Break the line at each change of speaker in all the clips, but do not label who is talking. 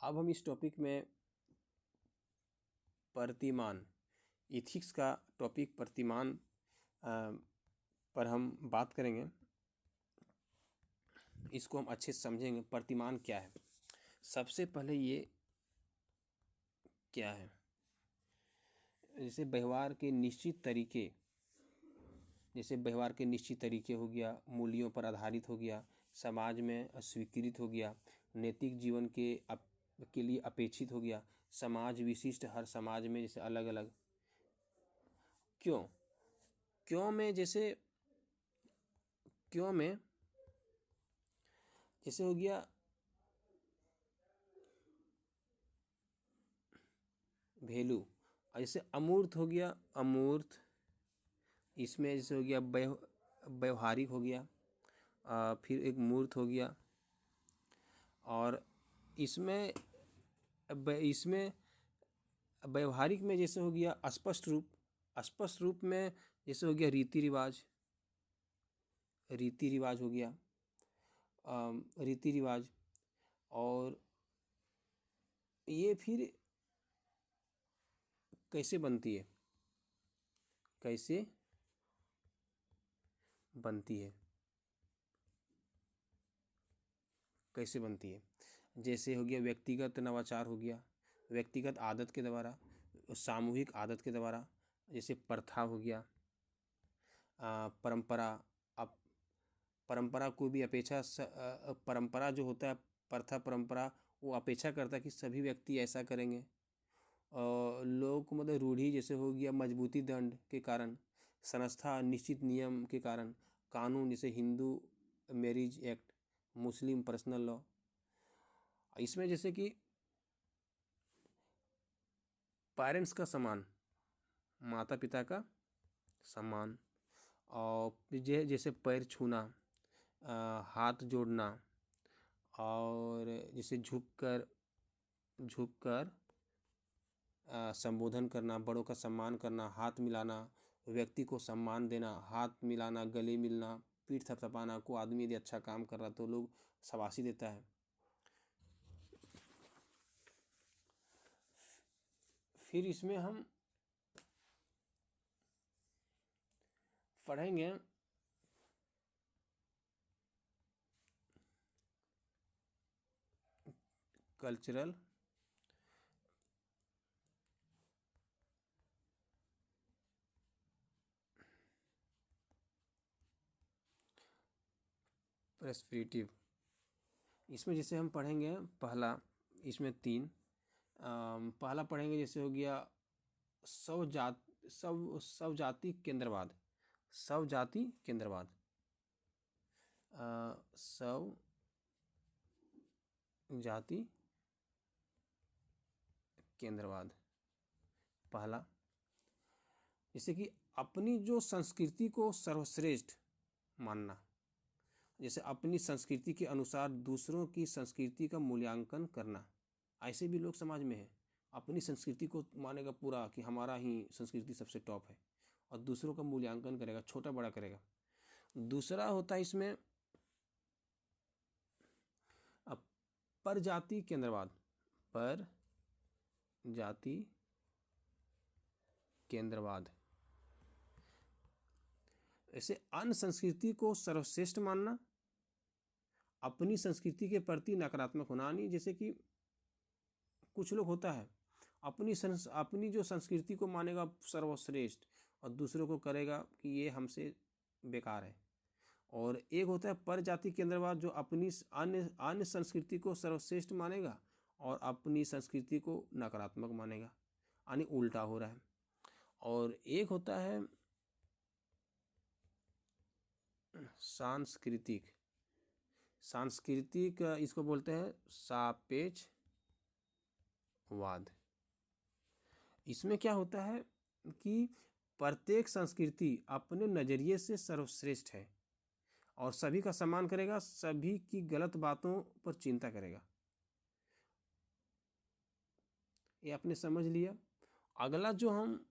अब हम इस टॉपिक में प्रतिमान इथिक्स का टॉपिक प्रतिमान पर हम बात करेंगे। इसको हम अच्छे से समझेंगे प्रतिमान क्या है। सबसे पहले ये क्या है, जैसे व्यवहार के निश्चित तरीके हो गया, मूल्यों पर आधारित हो गया, समाज में स्वीकृत हो गया, नैतिक जीवन के लिए अपेक्षित हो गया, समाज विशिष्ट, हर समाज में जैसे अलग अलग। क्यों में जैसे हो गया वैल्यू, जैसे अमूर्त हो गया अमूर्त, इसमें जैसे हो गया व्यवहारिक हो गया, फिर एक मूर्त हो गया, और इसमें व्यवहारिक में जैसे हो गया स्पष्ट रूप में जैसे हो गया रीति रिवाज हो गया, रीति रिवाज। और ये फिर कैसे बनती है जैसे हो गया व्यक्तिगत नवाचार हो गया, व्यक्तिगत आदत के द्वारा, सामूहिक आदत के द्वारा, जैसे प्रथा हो गया, परंपरा। अब परंपरा को भी परंपरा जो होता है, प्रथा परंपरा, वो अपेक्षा करता है कि सभी व्यक्ति ऐसा करेंगे। लोग मतलब रूढ़ी जैसे हो गया मजबूती दंड के कारण, संस्था निश्चित नियम के कारण, कानून जैसे हिंदू मैरिज एक्ट, मुस्लिम पर्सनल लॉ। इसमें जैसे कि पेरेंट्स का सम्मान, माता पिता का सम्मान, और जैसे पैर छूना, हाथ जोड़ना, और जैसे झुककर संबोधन करना, बड़ों का सम्मान करना, हाथ मिलाना, व्यक्ति को सम्मान देना, हाथ मिलाना, गले मिलना, पीठ थपथपाना। को आदमी यदि अच्छा काम कर रहा तो लोग शाबाशी देता है। फिर इसमें हम पढ़ेंगे कल्चरल प्रेस्क्रिप्टिव। इसमें जैसे हम पढ़ेंगे पहला, इसमें तीन, पहला पढ़ेंगे जैसे हो गया सब जाति केंद्रवाद, सब जाति केंद्रवाद पहला। जैसे कि अपनी जो संस्कृति को सर्वश्रेष्ठ मानना, जैसे अपनी संस्कृति के अनुसार दूसरों की संस्कृति का मूल्यांकन करना। ऐसे भी लोग समाज में हैं, अपनी संस्कृति को मानेगा पूरा कि हमारा ही संस्कृति सबसे टॉप है, और दूसरों का मूल्यांकन करेगा, छोटा बड़ा करेगा। दूसरा होता है इसमें परजाति केंद्रवाद, ऐसे अन्य संस्कृति को सर्वश्रेष्ठ मानना, अपनी संस्कृति के प्रति नकारात्मक होना। नहीं, जैसे कि कुछ लोग होता है अपनी जो संस्कृति को मानेगा सर्वश्रेष्ठ, और दूसरों को करेगा कि ये हमसे बेकार है। और एक होता है परजाति केंद्रवाद, जो अपनी अन्य संस्कृति को सर्वश्रेष्ठ मानेगा और अपनी संस्कृति को नकारात्मक मानेगा, यानी उल्टा हो रहा है। और एक होता है सांस्कृतिक, इसको बोलते हैं सापेक्षवाद। इसमें क्या होता है कि प्रत्येक संस्कृति अपने नज़रिए से सर्वश्रेष्ठ है और सभी का सम्मान करेगा, सभी की गलत बातों पर चिंता करेगा। ये आपने समझ लिया। अगला जो हम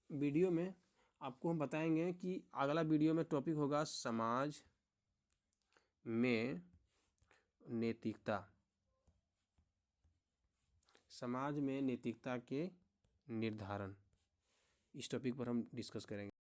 वीडियो में आपको हम बताएंगे कि अगला वीडियो में टॉपिक होगा समाज में नैतिकता। समाज में नैतिकता के निर्धारण, इस टॉपिक पर हम डिस्कस करेंगे।